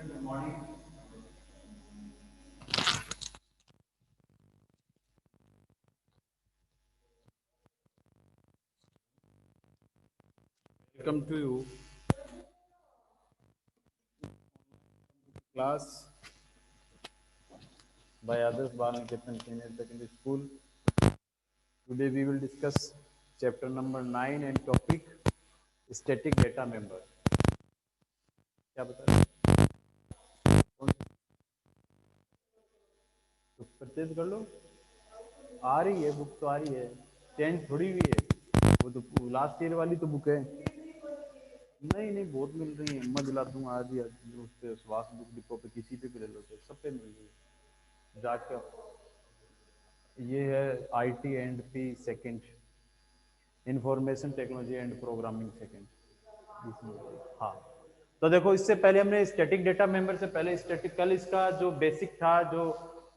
Good morning. Welcome to you class by Adarsh Balniketan Senior Secondary School. Today we will discuss chapter number 9 and topic static data member. क्या बता रहे तो purchase कर लो। आ रही है book तो आ रही है, चेंज थोड़ी हुई है। वो तो लास्ट ईयर वाली तो बुक है। नहीं नहीं बहुत मिल रही है, मैं दिला दूंगा आज ही। उस पे सुभाष बुक डिपो पे किसी पे भी ले लो, तो सब पे मिल रही है जाकर। ये है IT and P second, information technology and programming second इसमें। हाँ, तो देखो इससे पहले हमने स्टैटिक डेटा मेंबर से पहले स्टैटिक कल इसका जो बेसिक था जो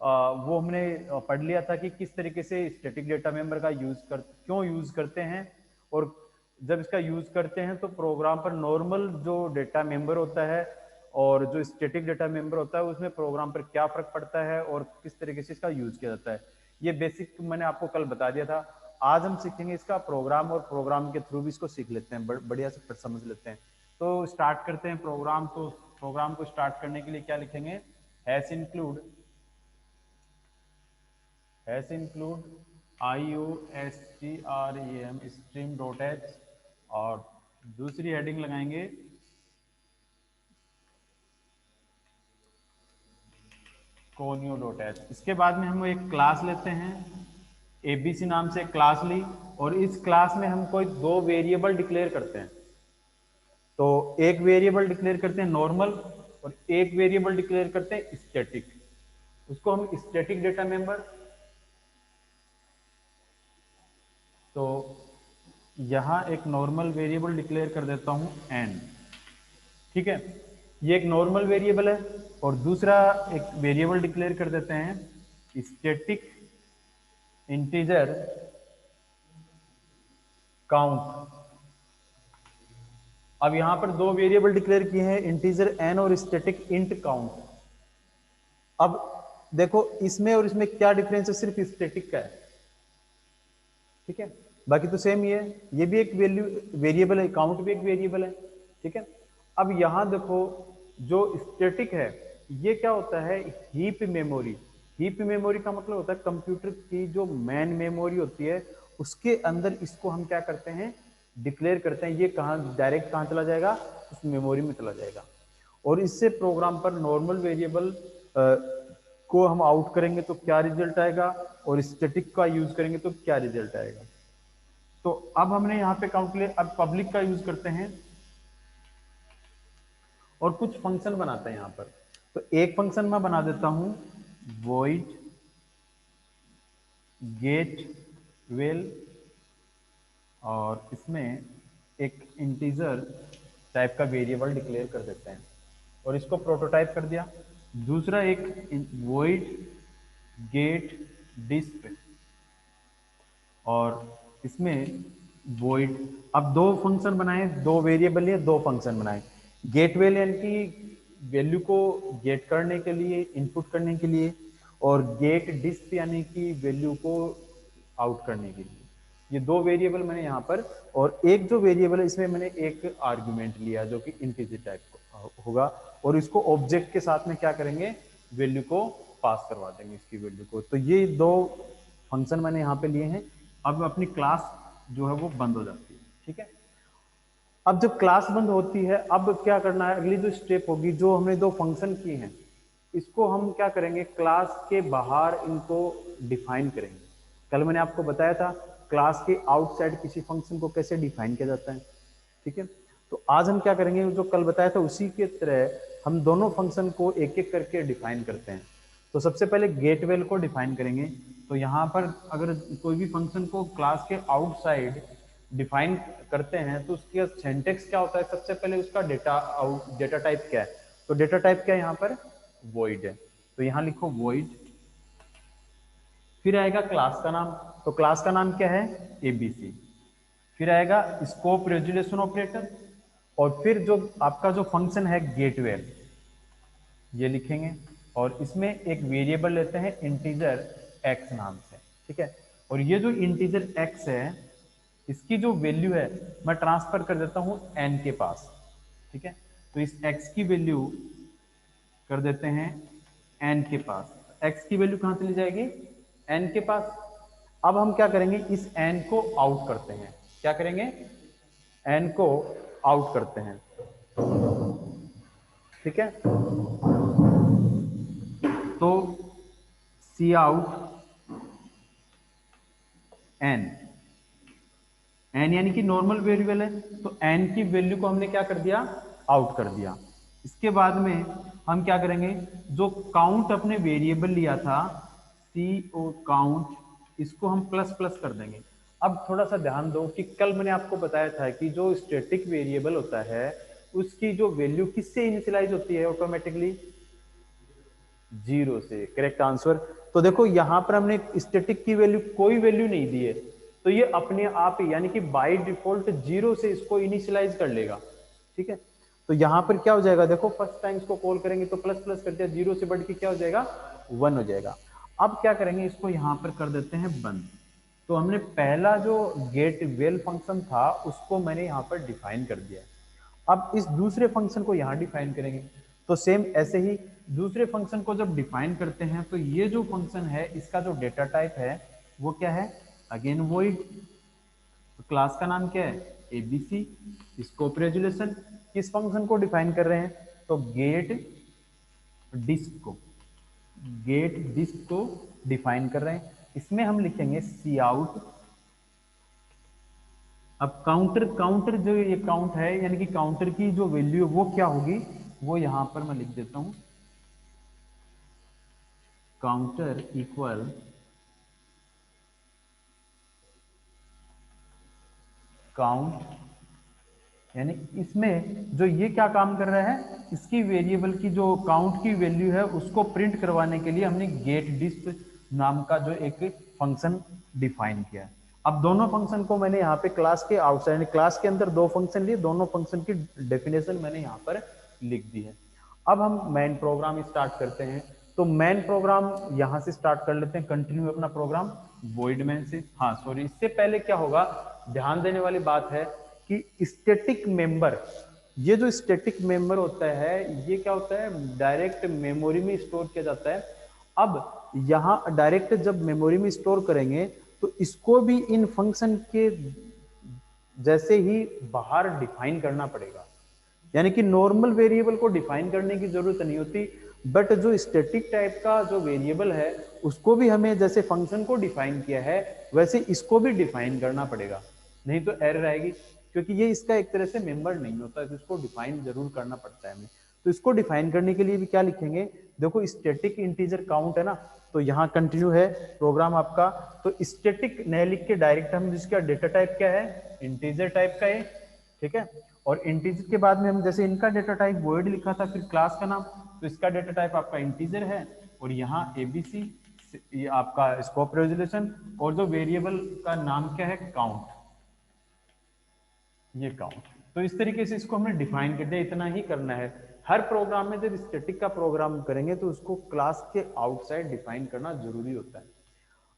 वो हमने पढ़ लिया था कि किस तरीके से स्टैटिक डेटा मेंबर का क्यों यूज करते हैं, और जब इसका यूज करते हैं तो प्रोग्राम पर नॉर्मल जो डेटा मेंबर होता है और जो स्टैटिक डेटा मेंबर होता है उसमें प्रोग्राम पर क्या फर्क पड़ता है और किस तरीके से इसका यूज किया जाता है। ये बेसिक मैंने आपको कल बता दिया था। आज हम सीखेंगे इसका प्रोग्राम, और प्रोग्राम के थ्रू भी इसको सीख लेते हैं, बढ़िया से समझ लेते हैं। तो स्टार्ट करते हैं प्रोग्राम। तो प्रोग्राम को स्टार्ट करने के लिए क्या लिखेंगे? Hash include IOSTREM stream dot H, और दूसरी हेडिंग लगाएंगे कोनियो डॉट एच। इसके बाद में हम एक क्लास लेते हैं, ABC नाम से क्लास ली, और इस क्लास में हम कोई दो वेरिएबल डिक्लेयर करते हैं। तो एक वेरिएबल डिक्लेयर करते हैं नॉर्मल, और एक वेरिएबल डिक्लेयर करते हैं स्टैटिक। उसको हम स्टैटिक डेटा मेंबर। तो यहां एक नॉर्मल वेरिएबल डिक्लेयर कर देता हूं n, ठीक है। ये एक नॉर्मल वेरिएबल है, और दूसरा एक वेरिएबल डिक्लेयर कर देते हैं स्टैटिक इंटीजर काउंट। अब यहां पर दो वेरिएबल डिक्लेयर किए हैं, इंटीजर n और स्टैटिक इंट काउंट। अब देखो इसमें और इसमें क्या डिफरेंस है, सिर्फ स्टैटिक का है, ठीक है। बाकी तो सेम ही है, ये भी एक वैल्यू वेरिएबल है, काउंट भी एक वेरिएबल है, ठीक है। अब यहां देखो जो स्टैटिक है ये क्या होता है, हीप मेमोरी। हीप मेमोरी का मतलब होता है कंप्यूटर की जो मेन मेमोरी होती है उसके अंदर इसको हम क्या करते हैं, डिक्लेयर करते हैं। ये कहाँ डायरेक्ट कहाँ चला जाएगा, उस मेमोरी में चला जाएगा। और इससे प्रोग्राम पर नॉर्मल वेरिएबल को हम आउट करेंगे तो क्या रिजल्ट आएगा, और स्टैटिक का यूज करेंगे तो क्या रिजल्ट आएगा। तो अब हमने यहाँ पे काउंट लिया, अब पब्लिक का यूज करते हैं और कुछ फंक्शन बनाते हैं यहाँ पर। तो एक फंक्शन मैं बना देता हूं void गेट वेल, और इसमें एक इंटीजर टाइप का वेरिएबल डिक्लेयर कर देते हैं, और इसको प्रोटोटाइप कर दिया। दूसरा एक void गेट डिस्प, और इसमें void। अब दो फंक्शन बनाए, दो वेरिएबल लिए दो फंक्शन बनाए। गेट वेल यानी कि वैल्यू को गेट करने के लिए, इनपुट करने के लिए, और गेट डिस्प यानी कि वैल्यू को आउट करने के लिए। ये दो वेरिएबल मैंने यहाँ पर, और एक जो वेरिएबल है इसमें मैंने एक आर्गुमेंट लिया जो कि इंटीजर टाइप होगा, और इसको ऑब्जेक्ट के साथ में क्या करेंगे, वैल्यू को पास करवा देंगे इसकी वैल्यू को। तो ये दो फंक्शन मैंने यहाँ पे लिए हैं। अब अपनी क्लास जो है वो बंद हो जाती है, ठीक है। अब जब क्लास बंद होती है, अब क्या करना है, अगली जो स्टेप होगी, जो हमने दो फंक्शन किए हैं इसको हम क्या करेंगे, क्लास के बाहर इनको डिफाइन करेंगे। कल मैंने आपको बताया था क्लास के आउटसाइड किसी फंक्शन को कैसे डिफाइन किया जाता है, ठीक है। तो आज हम क्या करेंगे, जो कल बताया था उसी के तरह हम दोनों फंक्शन को एक एक करके डिफाइन करते हैं। तो सबसे पहले गेट वेल को डिफाइन करेंगे। तो यहाँ पर अगर कोई भी फंक्शन को क्लास के आउटसाइड डिफाइन करते हैं तो उसका सिंटैक्स क्या होता है, सबसे पहले उसका डेटा टाइप क्या है। तो डेटा टाइप क्या है यहाँ पर, void है। तो यहाँ लिखो void, फिर आएगा क्लास का नाम। तो क्लास का नाम क्या है, ABC। फिर आएगा स्कोप रेजोल्यूशन ऑपरेटर, और फिर जो आपका जो फंक्शन है गेटवे, ये लिखेंगे और इसमें एक वेरिएबल लेते हैं इंटीजर x नाम से, ठीक है। और ये जो इंटीजर x है इसकी जो वैल्यू है मैं ट्रांसफर कर देता हूं n के पास, ठीक है। तो इस x की वैल्यू कर देते हैं n के पास, x की वैल्यू कहां चली जाएगी n के पास। अब हम क्या करेंगे, इस n को आउट करते हैं, क्या करेंगे, n को आउट करते हैं, ठीक है। तो सी आउट n, n यानी कि नॉर्मल वेरिएबल है, तो n की वैल्यू को हमने क्या कर दिया, आउट कर दिया। इसके बाद में हम क्या करेंगे, जो काउंट अपने वेरिएबल लिया था सी ओ काउंट, इसको हम प्लस प्लस कर देंगे। अब थोड़ा सा ध्यान दो कि कल मैंने आपको बताया था कि जो स्टैटिक वेरिएबल होता है उसकी जो वैल्यू किससे इनिशियलाइज होती है ऑटोमेटिकली, 0 से, करेक्ट आंसर। तो देखो यहां पर हमने स्टैटिक की वैल्यू कोई वैल्यू नहीं दी है, तो ये अपने आप ही यानी कि बाय डिफॉल्ट 0 से इसको इनिशियलाइज कर लेगा, ठीक है। तो यहां पर क्या हो जाएगा, देखो फर्स्ट टाइम इसको कॉल करेंगे तो प्लस प्लस कर दिया, 0 से बढ़ के क्या हो जाएगा 1 हो जाएगा। अब क्या करेंगे, इसको यहां पर कर देते हैं बंद। तो हमने पहला जो गेट वेल फंक्शन था उसको मैंने यहां पर डिफाइन कर दिया है। अब इस दूसरे फंक्शन को यहां डिफाइन करेंगे, तो सेम ऐसे ही दूसरे फंक्शन को जब डिफाइन करते हैं तो ये जो फंक्शन है इसका जो डेटा टाइप है वो क्या है, अगेन वॉइड। तो क्लास का नाम क्या है, एबीसी। स्कोप रेजोल्यूशन किस फंक्शन को डिफाइन कर रहे हैं, तो गेट डिस्क को, गेट डिस्क को डिफाइन कर रहे हैं। इसमें हम लिखेंगे सी आउट। अब काउंटर, काउंटर जो ये काउंट है यानी कि काउंटर की जो वैल्यू वो क्या होगी, वो यहां पर मैं लिख देता हूं, काउंटर इक्वल काउंट, यानी इसमें जो ये क्या काम कर रहा है, इसकी वेरिएबल की जो काउंट की वैल्यू है उसको प्रिंट करवाने के लिए हमने गेट डिस्क नाम का जो एक फंक्शन डिफाइन किया है। अब दोनों फंक्शन को मैंने यहाँ पे क्लास के आउटसाइड, क्लास के अंदर दो फंक्शन लिए, दोनों फंक्शन की डेफिनेशन मैंने यहाँ पर लिख दी है। अब हम मेन प्रोग्राम स्टार्ट करते हैं। तो मेन प्रोग्राम यहां से स्टार्ट कर लेते हैं, कंटिन्यू अपना प्रोग्राम वॉइड मेन से। हाँ सॉरी, इससे पहले क्या होगा, ध्यान देने वाली बात है कि स्टैटिक मेंबर, ये जो स्टैटिक मेंबर होता है ये क्या होता है, डायरेक्ट मेमोरी में स्टोर किया जाता है। अब यहां डायरेक्ट जब मेमोरी में स्टोर करेंगे तो इसको भी इन फंक्शन के जैसे ही बाहर डिफाइन करना पड़ेगा, यानी कि नॉर्मल वेरिएबल को डिफाइन करने की जरूरत नहीं होती, बट जो स्टैटिक टाइप का जो वेरिएबल है उसको भी हमें जैसे फंक्शन को डिफाइन किया है वैसे इसको भी डिफाइन करना पड़ेगा, नहीं तो एरर आएगी, क्योंकि ये इसका एक तरह से मेंबर नहीं होता, तो इसको डिफाइन जरूर करना पड़ता है हमें। तो इसको डिफाइन करने के लिए भी क्या लिखेंगे, देखो स्टैटिक इंटीजर काउंट है ना, तो यहाँ कंटिन्यू है प्रोग्राम आपका, तो स्टैटिक नहीं लिख के डायरेक्ट हम जिसका डेटा टाइप क्या है, इंटीजर टाइप का है, ठीक है। और इंटीजर के बाद में हम जैसे इनका डेटा टाइप वॉइड लिखा था, फिर क्लास का नाम, तो इसका डेटा टाइप आपका इंटीजर है, और यहाँ एबीसी ये आपका स्कोप रेजोल्यूशन, और जो वेरिएबल का नाम क्या है, काउंट, ये काउंट। तो इस तरीके से इसको हमने डिफाइन कर दिया, इतना ही करना है। हर प्रोग्राम में जब स्टैटिक का प्रोग्राम करेंगे तो उसको क्लास के आउटसाइड डिफाइन करना जरूरी होता है।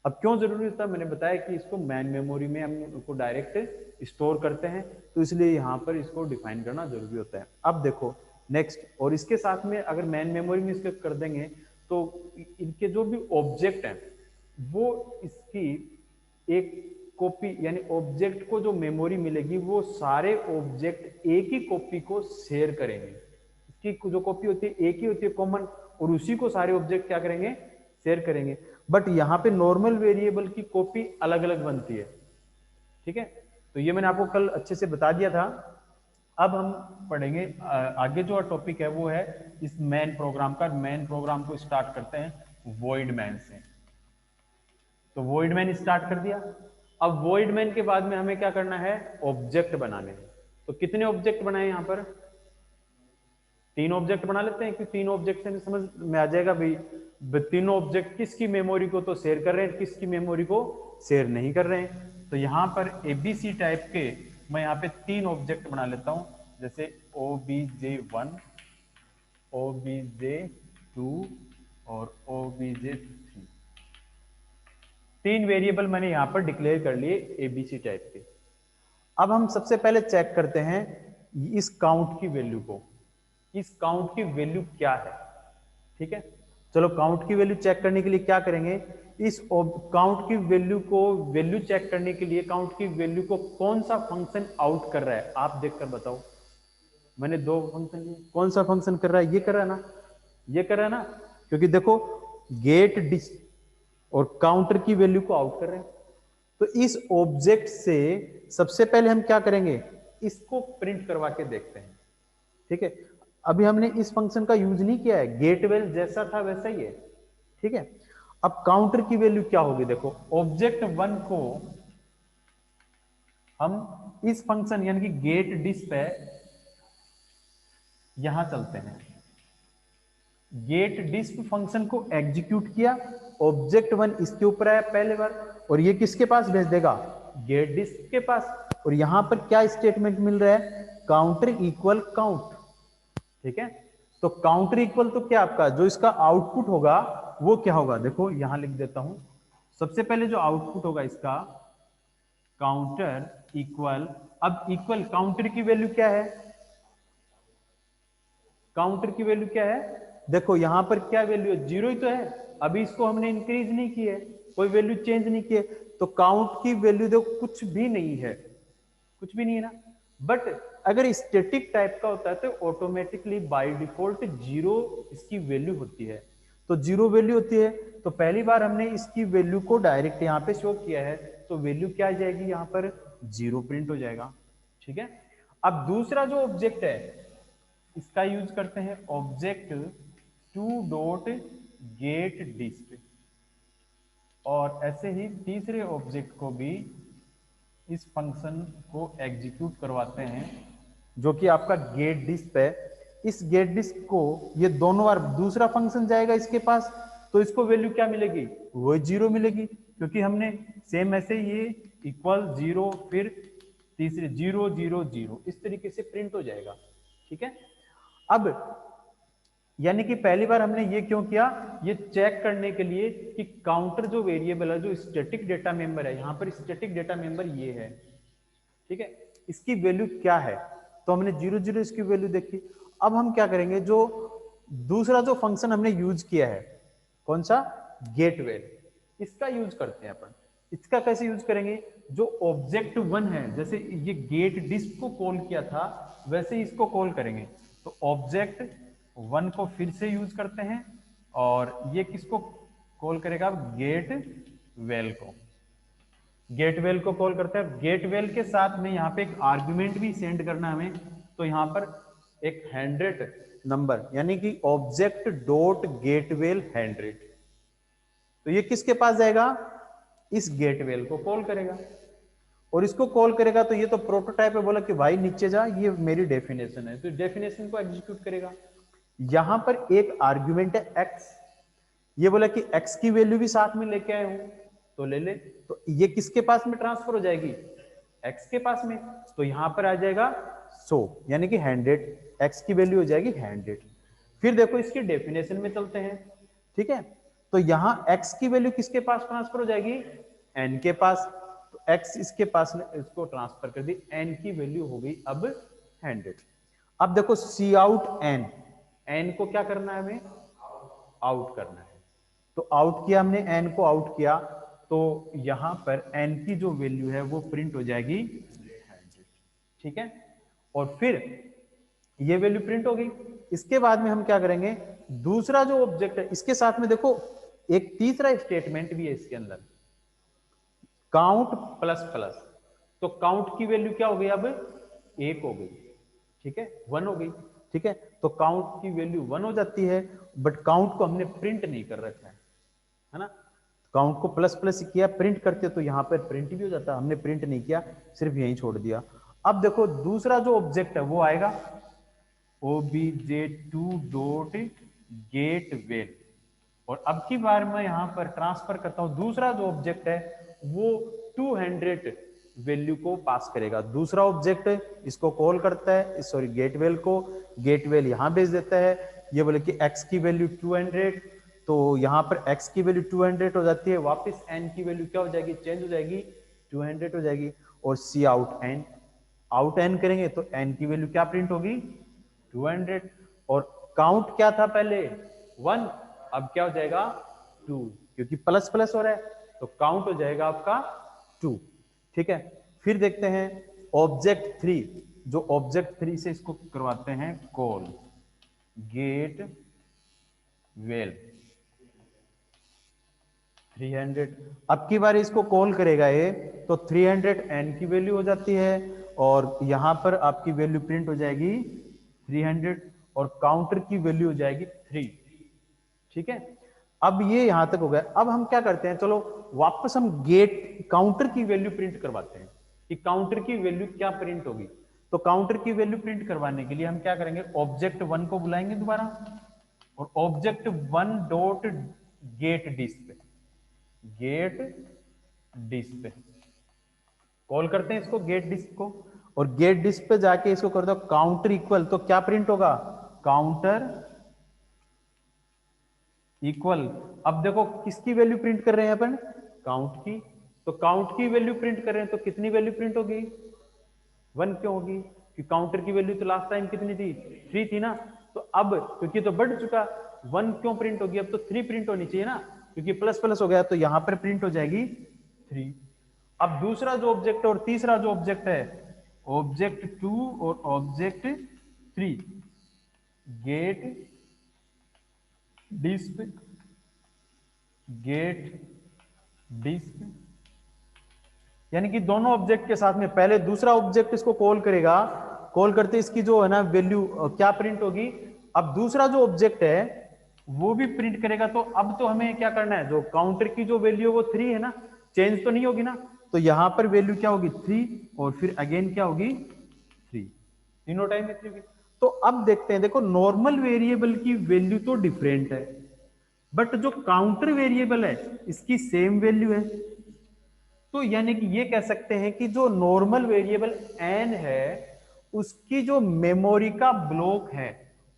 अब क्यों जरूरी होता है, मैंने बताया कि इसको मैन मेमोरी में हम उसको डायरेक्ट स्टोर करते हैं, तो इसलिए यहाँ पर इसको डिफाइन करना जरूरी होता है। अब देखो नेक्स्ट, और इसके साथ में अगर मैन मेमोरी में इसके कर देंगे तो इनके जो भी ऑब्जेक्ट हैं वो इसकी एक कॉपी, यानी ऑब्जेक्ट को जो मेमोरी मिलेगी वो सारे ऑब्जेक्ट एक ही कॉपी को शेयर करेंगे, इसकी जो कॉपी होती है एक ही होती है कॉमन, और उसी को सारे ऑब्जेक्ट क्या करेंगे, शेयर करेंगे। बट यहाँ पे नॉर्मल वेरिएबल की कॉपी अलग अलग बनती है, ठीक है। तो ये मैंने आपको कल अच्छे से बता दिया था। अब हम पढ़ेंगे आगे जो टॉपिक है वो है इस मेन प्रोग्राम का। मेन प्रोग्राम को स्टार्ट करते हैं वॉइड मैन से। तो वॉइड मैन स्टार्ट कर दिया। अब वॉइड मैन के बाद में हमें क्या करना है, ऑब्जेक्ट बनाने हैं। तो कितने ऑब्जेक्ट बनाए यहाँ पर, 3 ऑब्जेक्ट बना लेते हैं, क्योंकि 3 ऑब्जेक्ट से समझ में आ जाएगा भाई तीनों ऑब्जेक्ट किसकी मेमोरी को तो शेयर कर रहे हैं, किसकी मेमोरी को शेयर नहीं कर रहे हैं। तो यहाँ पर एबीसी टाइप के मैं यहाँ पे 3 ऑब्जेक्ट बना लेता हूं, जैसे OBJ1, OBJ2 2 और obj3, 3 वेरिएबल मैंने यहां पर डिक्लेयर कर लिए एबीसी टाइप के। अब हम सबसे पहले चेक करते हैं इस काउंट की वैल्यू को, इस काउंट की वैल्यू क्या है। ठीक है, चलो काउंट की वैल्यू चेक करने के लिए क्या करेंगे, इस काउंट की वैल्यू को, वैल्यू चेक करने के लिए काउंट की वैल्यू को कौन सा फंक्शन आउट कर रहा है, आप देखकर बताओ। मैंने दो फंक्शन लिए, कौन सा फंक्शन कर रहा है, ये कर रहा है ना, ये कर रहा है ना, क्योंकि देखो गेट डिस और काउंटर की वैल्यू को आउट कर रहे हैं। तो इस ऑब्जेक्ट से सबसे पहले हम क्या करेंगे, इसको प्रिंट करवा के देखते हैं। ठीक है, अभी हमने इस फंक्शन का यूज नहीं किया है, गेट वेल जैसा था वैसा ही है। ठीक है, अब काउंटर की वैल्यू क्या होगी, देखो ऑब्जेक्ट 1 को हम इस फंक्शन यानी कि गेट डिस पे यहां चलते हैं, गेट डिस्प फंक्शन को एग्जीक्यूट किया, ऑब्जेक्ट 1 इसके ऊपर आया पहले बार, और ये किसके पास भेज देगा, गेट डिस्प के पास। और यहां पर क्या स्टेटमेंट मिल रहा है, काउंटर इक्वल काउंट। ठीक है, तो काउंटर इक्वल तो क्या आपका जो इसका आउटपुट होगा वो क्या होगा, देखो यहां लिख देता हूं। सबसे पहले जो आउटपुट होगा इसका काउंटर इक्वल, अब इक्वल काउंटर की वैल्यू क्या है, काउंटर की वैल्यू क्या है, देखो यहां पर क्या वैल्यू है, 0 ही तो है, अभी इसको हमने इंक्रीज नहीं की है, कोई वैल्यू चेंज नहीं की है, तो काउंट की वैल्यू देखो कुछ भी नहीं है, कुछ भी नहीं है ना। बट अगर स्टैटिक टाइप का होता है तो ऑटोमेटिकली बाय डिफॉल्ट 0 इसकी वैल्यू होती है, तो 0 वैल्यू होती है, तो पहली बार हमने इसकी वैल्यू को डायरेक्ट यहां पे शो किया है, तो वैल्यू क्या आ जाएगी, यहां पर 0 प्रिंट हो जाएगा। ठीक है, अब दूसरा जो ऑब्जेक्ट है इसका यूज करते हैं, ऑब्जेक्ट 2 डॉट गेट डिस्प, और ऐसे ही तीसरे ऑब्जेक्ट को भी इस फंक्शन को एग्जीक्यूट करवाते हैं जो कि आपका गेट डिस्प है। इस गेट डिस्प को ये दोनों बार दूसरा फंक्शन जाएगा इसके पास, तो इसको वैल्यू क्या मिलेगी, वो 0 मिलेगी, क्योंकि हमने सेम ऐसे ये इक्वल 0 फिर तीसरे 0 0 0 इस तरीके से प्रिंट हो जाएगा। ठीक है, अब यानी कि पहली बार हमने ये क्यों किया, ये चेक करने के लिए कि काउंटर जो वेरिएबल है, जो स्टैटिक डेटा मेंबर है, यहां पर स्टैटिक डेटा मेंबर ये है। ठीक है, इसकी वैल्यू क्या है, तो हमने 0 0 इसकी वैल्यू देखी। अब हम क्या करेंगे, जो दूसरा जो फंक्शन हमने यूज किया है, कौन सा, गेटवे, इसका यूज करते हैं अपन। इसका कैसे यूज करेंगे, जो ऑब्जेक्ट 1 है, जैसे ये गेट डिस्प को कॉल किया था वैसे ही इसको कॉल करेंगे, तो ऑब्जेक्ट 1 को फिर से यूज करते हैं, और ये किसको कॉल करेगा, गेट वेल को, गेट वेल को कॉल करते हैं। गेट वेल के साथ में यहाँ पे एक आर्ग्यूमेंट भी सेंड करना है हमें, तो यहाँ पर एक 100 नंबर यानी कि ऑब्जेक्ट डॉट गेटवेल 100, तो ये किसके पास जाएगा, इस गेटवेल को कॉल करेगा, और इसको कॉल करेगा तो ये तो प्रोटोटाइप है, बोला कि भाई नीचे जा, ये मेरी डेफिनेशन है, तो डेफिनेशन को एग्जीक्यूट करेगा। यहां पर एक आर्ग्यूमेंट है x, ये बोला कि x की वैल्यू भी साथ में लेके आए हूं, तो ले ले, तो ये किसके पास में ट्रांसफर हो जाएगी, x के पास में, तो यहां पर आ जाएगा 100 यानी कि 100, x की वैल्यू हो जाएगी 100। फिर देखो इसकी डेफिनेशन में चलते हैं। ठीक है, तो यहां x की वैल्यू किसके पास ट्रांसफर हो जाएगी, n के पास, तो x इसके पास में इसको ट्रांसफर कर दी, n की वैल्यू हो गई अब 100। अब देखो सी आउट n, n को क्या करना है, हमें आउट करना है, तो आउट किया हमने, n को आउट किया, तो यहां पर n की जो वैल्यू है वो प्रिंट हो जाएगी 100। ठीक है, और फिर ये वैल्यू प्रिंट हो गई। इसके बाद में हम क्या करेंगे, दूसरा जो ऑब्जेक्ट है इसके साथ में देखो एक तीसरा स्टेटमेंट भी है इसके अंदर, काउंट प्लस प्लस, तो काउंट की वैल्यू क्या हो गई, अब 1 हो गई। ठीक है, 1 हो गई। ठीक है, तो काउंट की वैल्यू 1 हो जाती है, बट काउंट को हमने प्रिंट नहीं कर रखा है ना, काउंट को प्लस प्लस किया, प्रिंट करते तो यहां पर प्रिंट भी हो जाता, हमने प्रिंट नहीं किया, सिर्फ यहीं छोड़ दिया। अब देखो दूसरा जो ऑब्जेक्ट है वो आएगा obj2 डॉट गेट वेल, और अब की बार मैं यहां पर ट्रांसफर करता हूं, दूसरा जो ऑब्जेक्ट है वो 200 वैल्यू को पास करेगा। दूसरा ऑब्जेक्ट इसको कॉल करता है, सॉरी गेटवेल को, गेटवेल यहां भेज देता है, ये बोले कि x की वैल्यू 200, तो यहाँ पर x की वैल्यू 200 हो जाती है, वापस n की वैल्यू क्या हो जाएगी, चेंज हो जाएगी, 200 हो जाएगी। और सी आउट n करेंगे तो n की वैल्यू क्या प्रिंट होगी, 200। और काउंट क्या था पहले, 1, अब क्या हो जाएगा 2, क्योंकि प्लस प्लस हो रहा है तो काउंट हो जाएगा आपका 2। ठीक है, फिर देखते हैं ऑब्जेक्ट 3, जो ऑब्जेक्ट 3 से इसको करवाते हैं कॉल, गेट वेल 300। अब की बार इसको कॉल करेगा ये, तो 300 n की वैल्यू हो जाती है, और यहां पर आपकी वैल्यू प्रिंट हो जाएगी 300, और काउंटर की वैल्यू हो जाएगी 3। ठीक है, अब ये यहां तक हो गया। अब हम क्या करते हैं, चलो वापस हम गेट काउंटर की वैल्यू प्रिंट करवाते हैं कि काउंटर की वैल्यू क्या प्रिंट होगी। तो काउंटर की वैल्यू प्रिंट करवाने के लिए हम क्या करेंगे, ऑब्जेक्ट 1 को बुलाएंगे दोबारा, और object 1 dot get display, get display call करते हैं इसको, गेट डिस्प को। और गेट डिस्प पे जाके इसको कर दो काउंटर इक्वल, तो क्या प्रिंट होगा, काउंटर इक्वल। अब देखो किसकी वैल्यू प्रिंट कर रहे हैं अपन, काउंट की। तो काउंट की वैल्यू प्रिंट कर रहे हैं तो कितनी वैल्यू प्रिंट होगी, 1 क्यों होगी, कि काउंटर की वैल्यू तो लास्ट टाइम कितनी थी, 3 थी ना। तो अब क्योंकि तो बढ़ चुका, 1 क्यों प्रिंट होगी, अब तो 3 प्रिंट होनी चाहिए ना, क्योंकि प्लस प्लस हो गया, तो यहां पर प्रिंट हो जाएगी 3। अब दूसरा जो ऑब्जेक्ट है और तीसरा जो ऑब्जेक्ट है, ऑब्जेक्ट 2 और ऑब्जेक्ट 3, गेट डिस्प, गेट डिस्प, यानी कि दोनों ऑब्जेक्ट के साथ में पहले दूसरा ऑब्जेक्ट इसको कॉल करेगा, कॉल करते इसकी जो है ना वैल्यू क्या प्रिंट होगी। अब दूसरा जो ऑब्जेक्ट है वो भी प्रिंट करेगा, तो अब तो हमें क्या करना है, जो काउंटर की जो वैल्यू है वो 3 है ना, चेंज तो नहीं होगी ना, तो यहां पर वैल्यू क्या होगी 3, और फिर अगेन क्या होगी 3, तीनों टाइम में 3 होगी। तो अब देखते हैं, देखो नॉर्मल वेरिएबल की वैल्यू तो डिफरेंट है, बट जो काउंटर वेरिएबल है इसकी सेम वैल्यू है। तो यानी कि ये कह सकते हैं कि जो नॉर्मल वेरिएबल n है उसकी जो मेमोरी का ब्लॉक है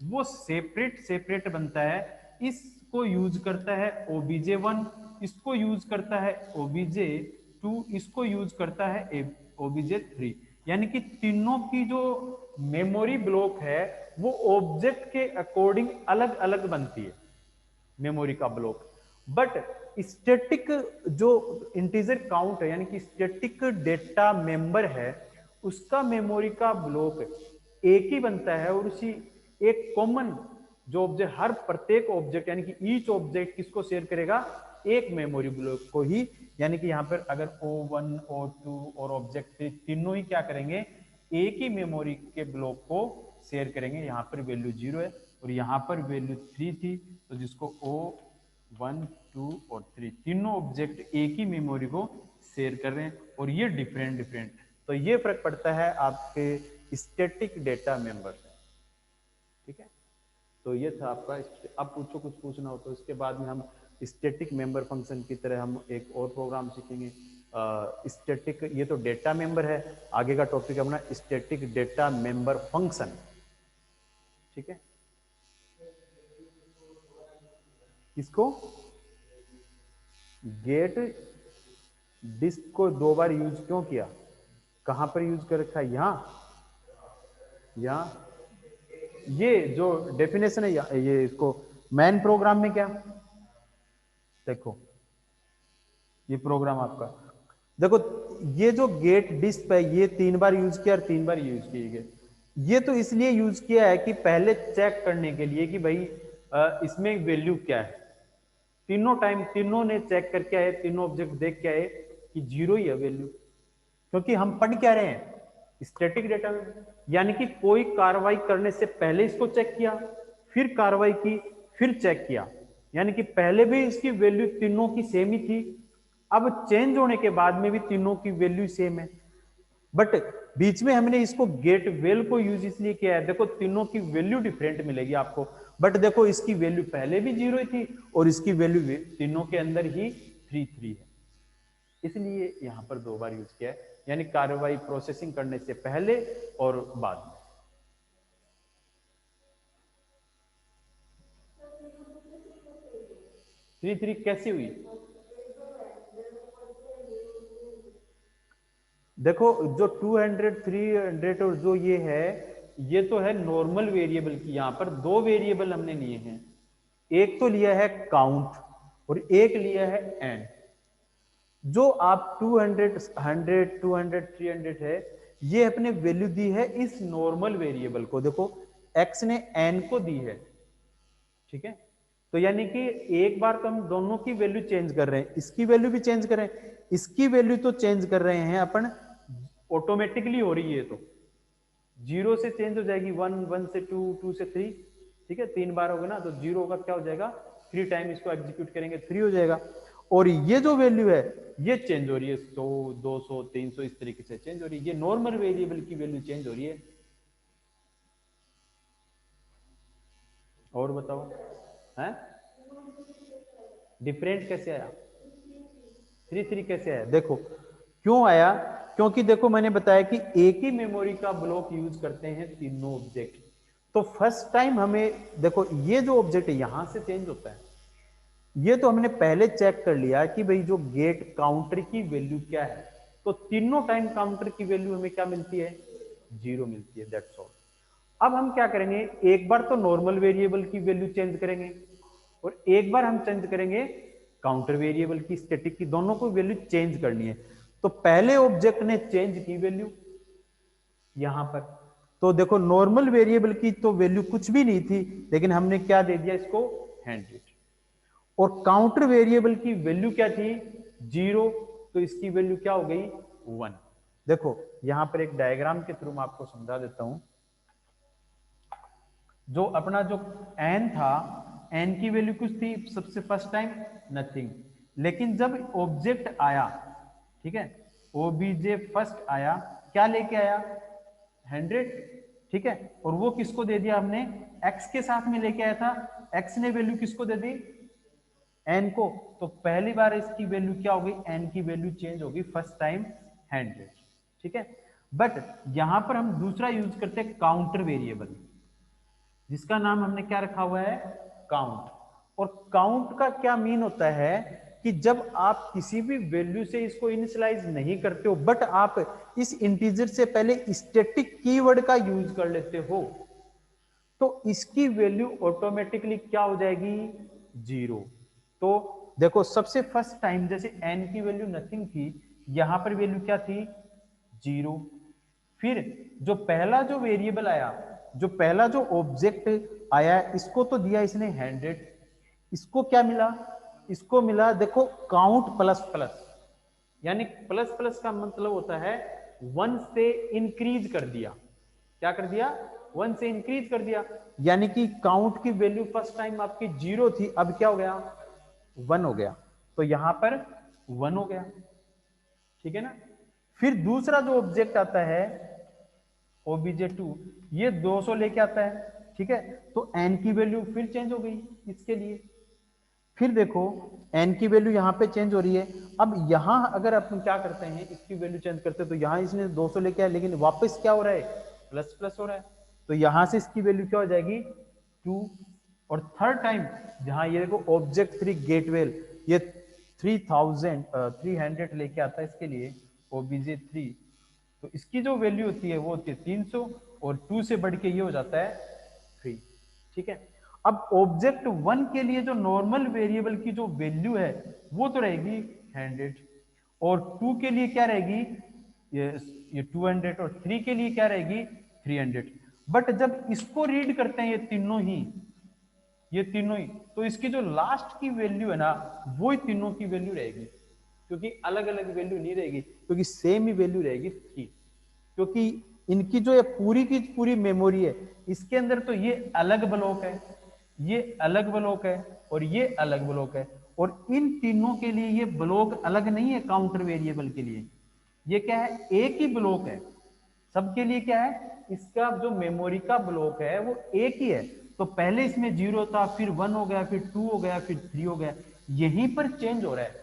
वो सेपरेट सेपरेट बनता है। इसको यूज करता है obj1, इसको यूज करता है obj2, इसको यूज करता है obj3। यानी कि तीनों की जो मेमोरी ब्लॉक है वो ऑब्जेक्ट के अकॉर्डिंग अलग अलग बनती है, मेमोरी का ब्लॉक। बट स्टैटिक जो इंटीजर काउंट है, यानी कि स्टैटिक डेटा मेंबर है, उसका मेमोरी का ब्लॉक एक ही बनता है, और उसी एक कॉमन जो ऑब्जेक्ट, हर प्रत्येक ऑब्जेक्ट यानी कि ईच ऑब्जेक्ट किसको शेयर करेगा, एक मेमोरी ब्लॉक को ही। यानी कि यहां पर अगर O1 O2 और ऑब्जेक्ट तीनों ही क्या करेंगे, एक ही मेमोरी के ब्लॉक को शेयर करेंगे। यहां पर वैल्यू 0 है और यहां पर वैल्यू 3 थी, तो जिसको O1 2 और 3 तीनों ऑब्जेक्ट एक ही मेमोरी को शेयर कर रहे हैं, और ये डिफरेंट डिफरेंट। तो ये फर्क पड़ता है आपके स्टैटिक डेटा मेंबर से। ठीक है, तो ये था आपका। अब पूछो, कुछ पूछना हो तो। इसके बाद में हम स्टैटिक मेंबर फंक्शन की तरह हम एक और प्रोग्राम सीखेंगे। स्टैटिक, ये तो डेटा मेंबर है, आगे का टॉपिक है अपना स्टैटिक डेटा मेंबर फंक्शन। ठीक है, किसको, गेट डिस्क को 2 बार यूज क्यों किया, कहां पर यूज कर रखा है, यहां ये जो डेफिनेशन है ये इसको मैन प्रोग्राम में क्या, देखो ये प्रोग्राम आपका, देखो ये जो गेट डिस्प है ये 3 बार यूज किया और 3 बार यूज किए गए। ये तो इसलिए यूज किया है कि पहले चेक करने के लिए कि भाई इसमें वैल्यू क्या है। तीनों टाइम तीनों ने चेक करके आए, तीनों ऑब्जेक्ट देख के आए कि 0 ही है वैल्यू, क्योंकि हम पढ़ क्या रहे हैं, स्टैटिक डेटा में। यानी कि कोई कार्रवाई करने से पहले इसको चेक किया, फिर कार्रवाई की, फिर चेक किया। यानी कि पहले भी इसकी वैल्यू तीनों की सेम ही थी, अब चेंज होने के बाद में भी तीनों की वैल्यू सेम है। बट बीच में हमने इसको गेट वेल को यूज इसलिए किया है, देखो तीनों की वैल्यू डिफरेंट मिलेगी आपको, बट देखो इसकी वैल्यू पहले भी 0 थी और इसकी वैल्यू तीनों के अंदर ही 3 है, इसलिए यहां पर 2 बार यूज किया है। यानी कार्रवाई प्रोसेसिंग करने से पहले और बाद में। 3 कैसे हुई? देखो जो 200 300 और जो ये है, ये तो है नॉर्मल वेरिएबल की। यहाँ पर दो वेरिएबल हमने लिए हैं, एक तो लिया है काउंट और एक लिया है एंड। जो आप 200 100 200 300 है, ये अपने वैल्यू दी है इस नॉर्मल वेरिएबल को। देखो x ने n को दी है, ठीक है। तो यानी कि एक बार तो हम दोनों की वैल्यू चेंज कर रहे हैं, इसकी वैल्यू भी चेंज कर रहे हैं, इसकी वैल्यू तो चेंज कर रहे हैं अपन, ऑटोमेटिकली हो रही है। तो 0 से चेंज हो जाएगी 1, 1 से 2, 2 से 3, ठीक है। 3 बार होगा ना, तो 0 का क्या हो जाएगा, 3 टाइम इसको एग्जीक्यूट करेंगे 3 हो जाएगा। और ये जो वैल्यू है ये चेंज हो रही है, 100 200 300 इस तरीके से चेंज हो रही है। ये नॉर्मल वेरिएबल की वैल्यू चेंज हो रही है। और बताओ है डिफरेंट कैसे आया? 3 कैसे आया? देखो क्यों आया, क्योंकि देखो मैंने बताया कि एक ही मेमोरी का ब्लॉक यूज करते हैं तीनों ऑब्जेक्ट। तो फर्स्ट टाइम हमें देखो ये जो ऑब्जेक्ट है यहां से चेंज होता है, ये तो हमने पहले चेक कर लिया कि भाई जो गेट काउंटर की वैल्यू क्या है। तो तीनों टाइम काउंटर की वैल्यू हमें क्या मिलती है, 0 मिलती है, दैट्स ऑल। अब हम क्या करेंगे, एक बार तो नॉर्मल वेरिएबल की वैल्यू चेंज करेंगे और एक बार हम चेंज करेंगे काउंटर वेरिएबल की, स्टैटिक की, दोनों को वैल्यू चेंज करनी है। तो पहले ऑब्जेक्ट ने चेंज की वैल्यू यहां पर, तो देखो नॉर्मल वेरिएबल की तो वैल्यू कुछ भी नहीं थी, लेकिन हमने क्या दे दिया इसको, 100। और काउंटर वेरिएबल की वैल्यू क्या थी, 0, तो इसकी वैल्यू क्या हो गई, 1। देखो यहां पर एक डायग्राम के थ्रू मैं आपको समझा देता हूं। जो अपना जो n था, n की वैल्यू कुछ थी सबसे फर्स्ट टाइम, नथिंग। लेकिन जब ऑब्जेक्ट आया, ठीक है, ओबीजे फर्स्ट आया, क्या लेके आया, 100, ठीक है। और वो किसको दे दिया हमने, x के साथ में लेके आया था, x ने वैल्यू किसको दे दी, n को। तो पहली बार इसकी वैल्यू क्या होगी, n की वैल्यू चेंज होगी फर्स्ट टाइम 100, ठीक है। बट यहां पर हम दूसरा यूज करते हैं काउंटर वेरिएबल, जिसका नाम हमने क्या रखा हुआ है, काउंट। और काउंट का क्या मीन होता है कि जब आप किसी भी वैल्यू से इसको इनिशियलाइज नहीं करते हो, बट आप इस इंटीजर से पहले स्टैटिक कीवर्ड का यूज कर लेते हो, तो इसकी वैल्यू ऑटोमेटिकली क्या हो जाएगी, 0। तो देखो सबसे फर्स्ट टाइम जैसे n की वैल्यू नथिंग थी, यहां पर वैल्यू क्या थी, 0। फिर जो पहला जो वेरिएबल आया, जो पहला जो ऑब्जेक्ट आया, इसको तो दिया इसने 100, इसको क्या मिला, इसको मिला देखो काउंट प्लस प्लस। यानी प्लस प्लस का मतलब होता है 1 से इंक्रीज कर दिया। क्या कर दिया, 1 से इंक्रीज कर दिया। यानी कि काउंट की वैल्यू फर्स्ट टाइम आपकी 0 थी, अब क्या हो गया, 1 हो गया। तो यहां पर 1 हो गया, ठीक है ना। फिर दूसरा जो ऑब्जेक्ट आता है obj2, ये 200 लेके आता है, ठीक है। तो n की वैल्यू फिर चेंज हो गई इसके लिए। फिर देखो n की वैल्यू यहां पे चेंज हो रही है। अब यहां अगर अपन क्या करते हैं, इसकी वैल्यू चेंज करते हैं, तो यहां इसने 200 लेके आया, लेकिन वापस क्या हो रहा है, प्लस प्लस हो रहा है। तो यहां से इसकी वैल्यू क्या हो जाएगी, 2। और थर्ड टाइम जहां ये देखो ऑब्जेक्ट 3 गेटवेल, ये 300 लेके आता है इसके लिए obj3, तो इसकी जो वैल्यू होती है वो होती है 300, और 2 से बढ़ के ये हो जाता है 3, ठीक है। अब ऑब्जेक्ट 1 के लिए जो नॉर्मल वेरिएबल की जो वैल्यू है वो तो रहेगी 100, और 2 के लिए क्या रहेगी, ये 200, और 3 के लिए क्या रहेगी, 300। बट जब इसको रीड करते हैं ये तीनों ही, तो इसकी जो लास्ट की वैल्यू है ना, वो ही तीनों की वैल्यू रहेगी, क्योंकि अलग अलग वैल्यू नहीं रहेगी, क्योंकि सेम ही वैल्यू रहेगी 3। क्योंकि इनकी जो ये पूरी की पूरी मेमोरी है, इसके अंदर तो ये अलग ब्लॉक है, ये अलग ब्लॉक है, और ये अलग ब्लॉक है, और इन तीनों के लिए ये ब्लॉक अलग नहीं है। काउंटर वेरिएबल के लिए ये क्या है, एक ही ब्लॉक है। सबके लिए क्या है, इसका जो मेमोरी का ब्लॉक है वो एक ही है। तो पहले इसमें 0 था, फिर 1 हो गया, फिर 2 हो गया, फिर 3 हो गया, यहीं पर चेंज हो रहा है,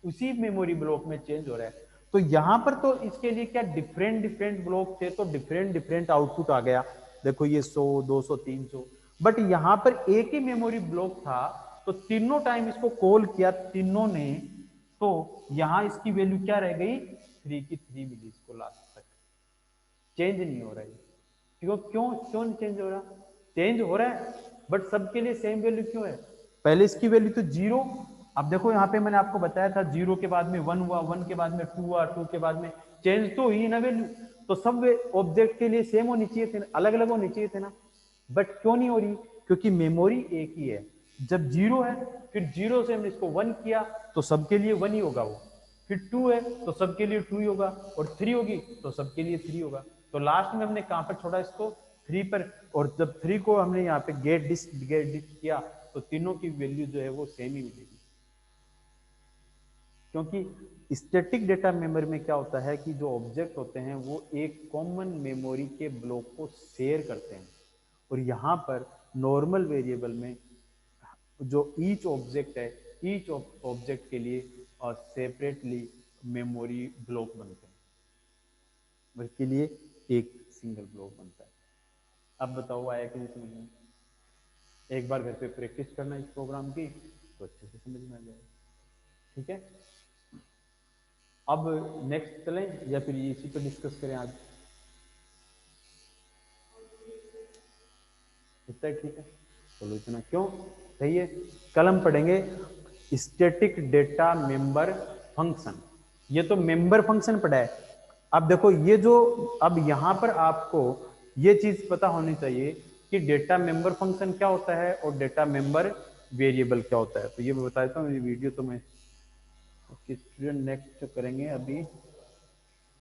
उसी मेमोरी ब्लॉक में चेंज हो रहा है। तो यहां पर तो इसके लिए क्या, डिफरेंट डिफरेंट ब्लॉक थे, तो डिफरेंट डिफरेंट आउटपुट आ गया। देखो ये 100 200 300, बट यहां पर एक ही मेमोरी ब्लॉक था, तो तीनों टाइम इसको कॉल किया तीनों ने, तो यहां इसकी वैल्यू क्या रह गई, 3 की 3 मिली इसको लास्ट तक, चेंज नहीं हो रहा है। क्यों क्यों क्यों नहीं चेंज हो रहा, चेंज हो रहा है बट सबके लिए सेम वैल्यू क्यों है, पहले इसकी वैल्यू तो 0, अब देखो यहाँ पे मैंने आपको बताया था 0 के बाद में 1 हुआ, 1 के बाद में 2 हुआ, 2 के बाद में चेंज तो हुई ना वैल्यू, तो सब ऑब्जेक्ट के लिए सेम होनी चाहिए थे, अलग अलग होनी चाहिए थे ना, बट क्यों नहीं हो रही, क्योंकि मेमोरी एक ही है। जब 0 है फिर 0 से हमने इसको 1 किया तो सबके लिए 1 ही होगा वो, फिर 2 है तो सबके लिए 2 ही होगा, और 3 होगी तो सबके लिए 3 होगा। तो लास्ट में हमने कहां पर छोड़ा इसको, 3 पर, और जब 3 को हमने यहाँ पे गेट डिस्क किया तो तीनों की वैल्यू जो है वो सेम ही मिलेगी। क्योंकि स्टैटिक डेटा मेमोरी में क्या होता है कि जो ऑब्जेक्ट होते हैं वो एक कॉमन मेमोरी के ब्लॉक को शेयर करते हैं, और यहाँ पर नॉर्मल वेरिएबल में जो ईच ऑब्जेक्ट है, ईच ऑब्जेक्ट के लिए और सेपरेटली मेमोरी ब्लॉक बनते हैं, उसके लिए एक सिंगल ब्लॉक बनता है। अब बताओ आया कि नहीं समझ में, एक बार घर पे प्रैक्टिस करना इस प्रोग्राम की तो अच्छे से समझ में आ जाएगा। ठीक है, अब नेक्स्ट चलें या फिर इसी पे डिस्कस करें आज, इतना ठीक है, चलो इतना क्यों सही है। कल हम पढ़ेंगे स्टैटिक डेटा मेंबर फंक्शन, ये तो मेंबर फंक्शन पढ़ा है। अब देखो ये जो, अब यहां पर आपको ये चीज पता होनी चाहिए कि डेटा मेंबर फंक्शन क्या होता है और डेटा मेंबर वेरिएबल क्या होता है। तो ये मैं बता देता हूँ, ये वीडियो तो मैं स्टूडेंट नेक्स्ट करेंगे अभी।